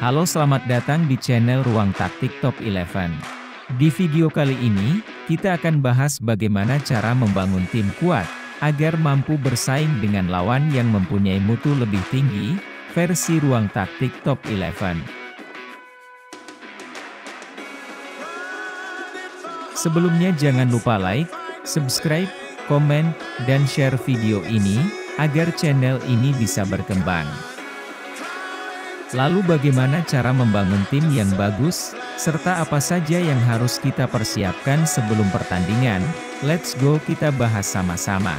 Halo, selamat datang di channel Ruang Taktik Top 11. Di video kali ini, kita akan bahas bagaimana cara membangun tim kuat, agar mampu bersaing dengan lawan yang mempunyai mutu lebih tinggi, versi Ruang Taktik Top 11. Sebelumnya jangan lupa like, subscribe, komen, dan share video ini, agar channel ini bisa berkembang. Lalu bagaimana cara membangun tim yang bagus, serta apa saja yang harus kita persiapkan sebelum pertandingan? Let's go, kita bahas sama-sama.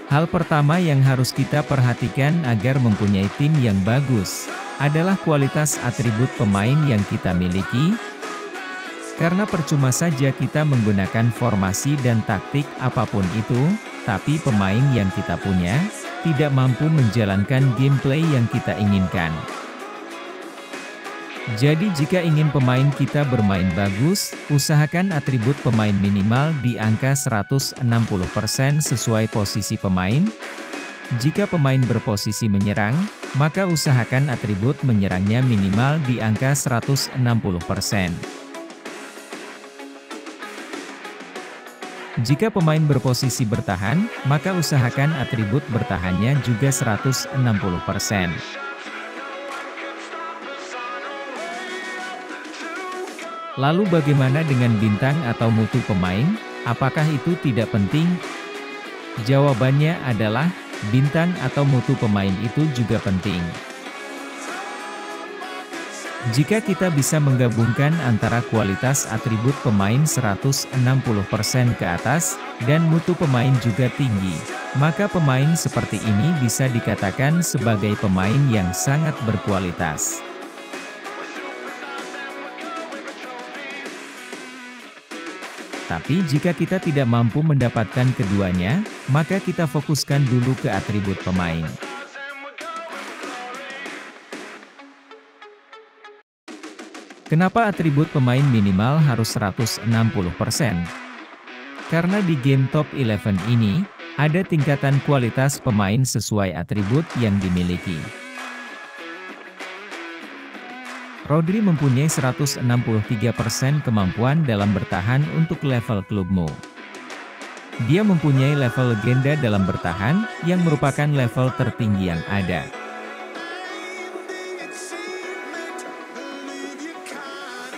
Hal pertama yang harus kita perhatikan agar mempunyai tim yang bagus adalah kualitas atribut pemain yang kita miliki, karena percuma saja kita menggunakan formasi dan taktik apapun itu, tapi pemain yang kita punya tidak mampu menjalankan gameplay yang kita inginkan. Jadi jika ingin pemain kita bermain bagus, usahakan atribut pemain minimal di angka 160% sesuai posisi pemain. Jika pemain berposisi menyerang, maka usahakan atribut menyerangnya minimal di angka 160%. Jika pemain berposisi bertahan, maka usahakan atribut bertahannya juga 160%. Lalu bagaimana dengan bintang atau mutu pemain? Apakah itu tidak penting? Jawabannya adalah, bintang atau mutu pemain itu juga penting. Jika kita bisa menggabungkan antara kualitas atribut pemain 160% ke atas, dan mutu pemain juga tinggi, maka pemain seperti ini bisa dikatakan sebagai pemain yang sangat berkualitas. Tapi jika kita tidak mampu mendapatkan keduanya, maka kita fokuskan dulu ke atribut pemain. Kenapa atribut pemain minimal harus 160%? Karena di game Top 11 ini, ada tingkatan kualitas pemain sesuai atribut yang dimiliki. Rodri mempunyai 163% kemampuan dalam bertahan untuk level klubmu. Dia mempunyai level legenda dalam bertahan, yang merupakan level tertinggi yang ada.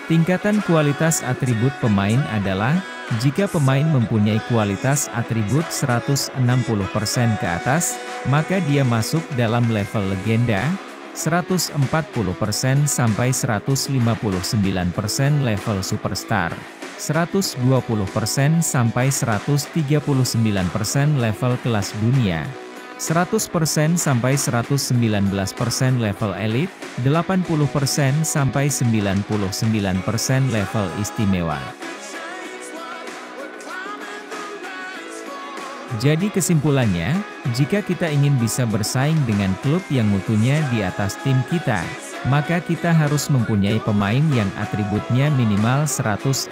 Tingkatan kualitas atribut pemain adalah, jika pemain mempunyai kualitas atribut 160% ke atas, maka dia masuk dalam level legenda, 140% sampai 159% level superstar, 120% sampai 139% level kelas dunia, 100% sampai 119% level elit, 80% sampai 99% level istimewa. Jadi kesimpulannya, jika kita ingin bisa bersaing dengan klub yang mutunya di atas tim kita, maka kita harus mempunyai pemain yang atributnya minimal 160%.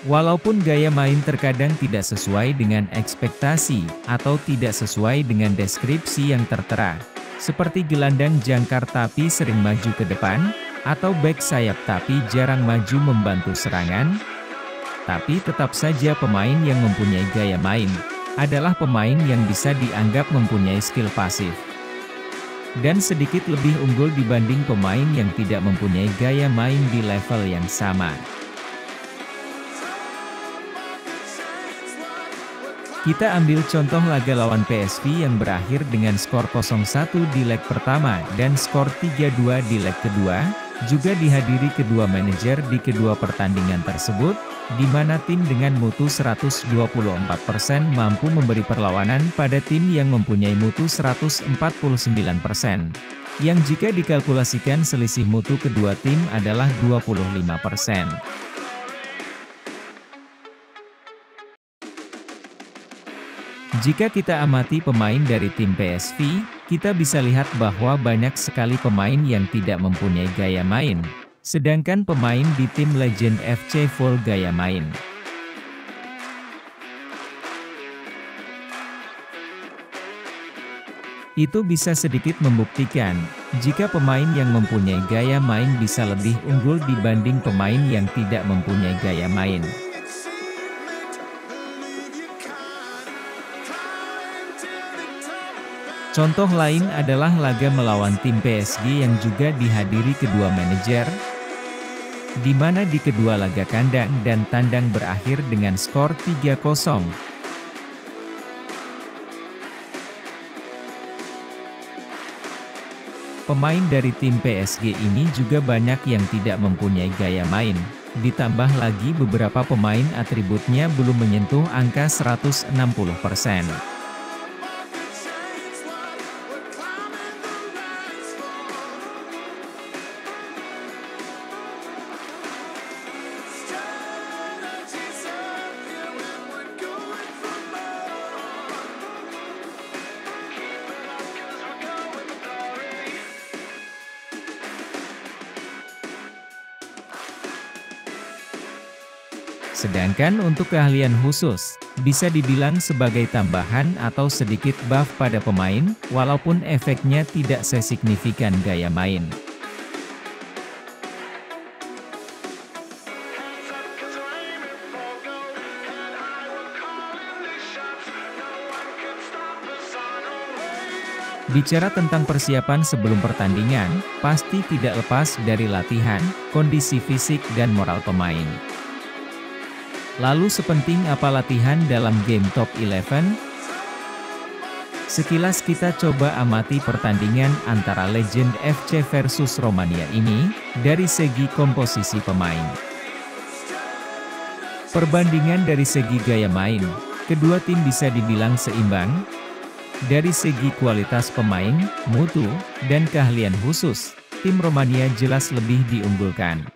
Walaupun gaya main terkadang tidak sesuai dengan ekspektasi, atau tidak sesuai dengan deskripsi yang tertera, seperti gelandang jangkar tapi sering maju ke depan, atau bek sayap tapi jarang maju membantu serangan, tapi tetap saja pemain yang mempunyai gaya main, adalah pemain yang bisa dianggap mempunyai skill pasif, dan sedikit lebih unggul dibanding pemain yang tidak mempunyai gaya main di level yang sama. Kita ambil contoh laga lawan PSV yang berakhir dengan skor 0-1 di leg pertama dan skor 3-2 di leg kedua, juga dihadiri kedua manajer di kedua pertandingan tersebut, di mana tim dengan mutu 124% mampu memberi perlawanan pada tim yang mempunyai mutu 149%. yang jika dikalkulasikan selisih mutu kedua tim adalah 25%. Jika kita amati pemain dari tim PSV, kita bisa lihat bahwa banyak sekali pemain yang tidak mempunyai gaya main, sedangkan pemain di tim Legend FC full gaya main. Itu bisa sedikit membuktikan, jika pemain yang mempunyai gaya main bisa lebih unggul dibanding pemain yang tidak mempunyai gaya main. Contoh lain adalah laga melawan tim PSG yang juga dihadiri kedua manajer, di mana di kedua laga kandang dan tandang berakhir dengan skor 3-0. Pemain dari tim PSG ini juga banyak yang tidak mempunyai gaya main, ditambah lagi beberapa pemain atributnya belum menyentuh angka 160%. Sedangkan untuk keahlian khusus, bisa dibilang sebagai tambahan atau sedikit buff pada pemain, walaupun efeknya tidak sesignifikan gaya main. Bicara tentang persiapan sebelum pertandingan, pasti tidak lepas dari latihan, kondisi fisik dan moral pemain. Lalu sepenting apa latihan dalam game Top 11? Sekilas kita coba amati pertandingan antara Legend FC versus Romania ini, dari segi komposisi pemain. Perbandingan dari segi gaya main, kedua tim bisa dibilang seimbang. Dari segi kualitas pemain, mutu, dan keahlian khusus, tim Romania jelas lebih diunggulkan.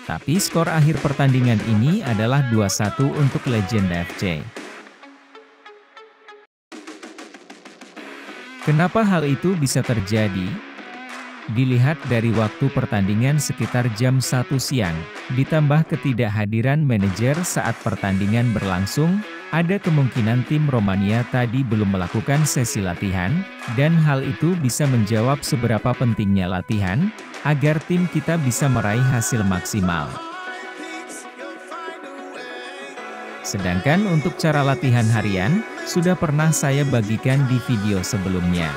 Tapi skor akhir pertandingan ini adalah 2-1 untuk Legend FC. Kenapa hal itu bisa terjadi? Dilihat dari waktu pertandingan sekitar jam 1 siang, ditambah ketidakhadiran manajer saat pertandingan berlangsung, ada kemungkinan tim Romania tadi belum melakukan sesi latihan, dan hal itu bisa menjawab seberapa pentingnya latihan, agar tim kita bisa meraih hasil maksimal. Sedangkan untuk cara latihan harian, sudah pernah saya bagikan di video sebelumnya.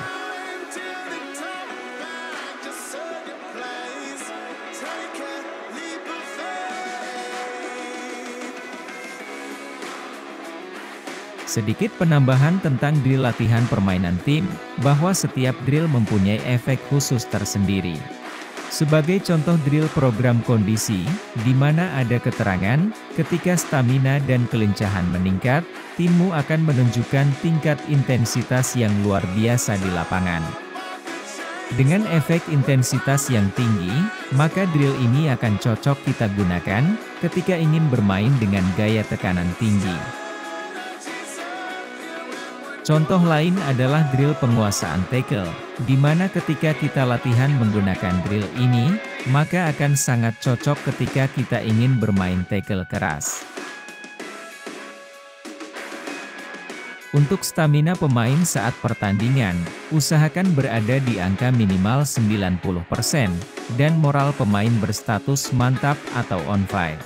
Sedikit penambahan tentang drill latihan permainan tim, bahwa setiap drill mempunyai efek khusus tersendiri. Sebagai contoh drill program kondisi, di mana ada keterangan, ketika stamina dan kelincahan meningkat, timmu akan menunjukkan tingkat intensitas yang luar biasa di lapangan. Dengan efek intensitas yang tinggi, maka drill ini akan cocok kita gunakan, ketika ingin bermain dengan gaya tekanan tinggi. Contoh lain adalah drill penguasaan tackle, di mana ketika kita latihan menggunakan drill ini, maka akan sangat cocok ketika kita ingin bermain tackle keras. Untuk stamina pemain saat pertandingan, usahakan berada di angka minimal 90%, dan moral pemain berstatus mantap atau on fire.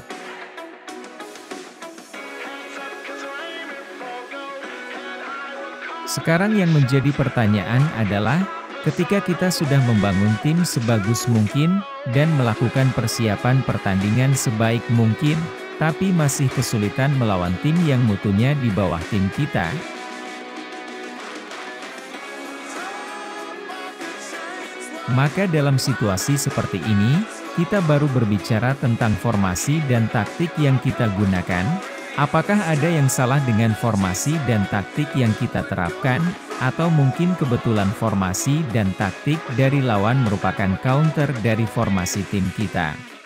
Sekarang yang menjadi pertanyaan adalah, ketika kita sudah membangun tim sebagus mungkin, dan melakukan persiapan pertandingan sebaik mungkin, tapi masih kesulitan melawan tim yang mutunya di bawah tim kita. Maka dalam situasi seperti ini, kita baru berbicara tentang formasi dan taktik yang kita gunakan, Apakah ada yang salah dengan formasi dan taktik yang kita terapkan, atau mungkin kebetulan formasi dan taktik dari lawan merupakan counter dari formasi tim kita?